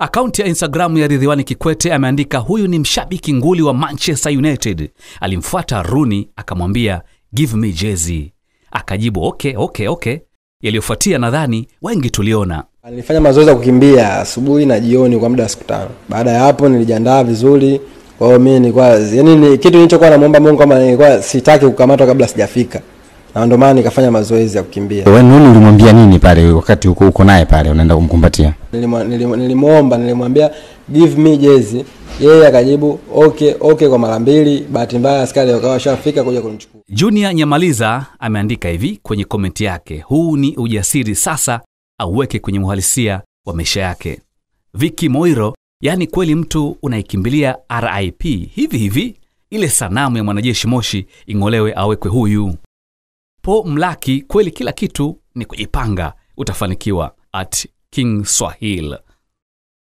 Akaunti ya Instagram ya Ridhiwani Kikwete ameandika huyu ni mshabiki nguli wa Manchester United. Alimfuata Rooney akamwambia give me jersey. Akajibu okay. Yaliyofuatia nadhani wengi tuliona. Nilifanya mazoezi ya kukimbia asubuhi na jioni kwa muda wa siku 5. Baada ya hapo nilijiandaa vizuri. Kwa hiyo mimi nilikuwa ni kitu nilichokuwa namuomba Mungu kama nilikuwa sitaki kukamatwa kabla sijafika. Na ndio maana nikafanya mazoezi ya kukimbia. Wewe nini ulimwambia nini pale wakati uko naye pale unaenda kumkumbatia? Nilimwambia give me jersey. Yeye akajibu okay kwa mara 2. Bahati mbaya askari wakawa shafika kuja kunichukua. Junior Nyamaliza ameandika hivi kwenye komenti yake, huu ni ujasiri sasa auweke kwenye uhalisia wa maisha yake. Vicky Moiro, yani kweli mtu unaikimbilia RIP hivi ile sanamu ya mwanajeshi Moshi ingolewe awekwe huyu. Po Mlaki, kweli kila kitu ni kujipanga utafanikiwa @King Swahili.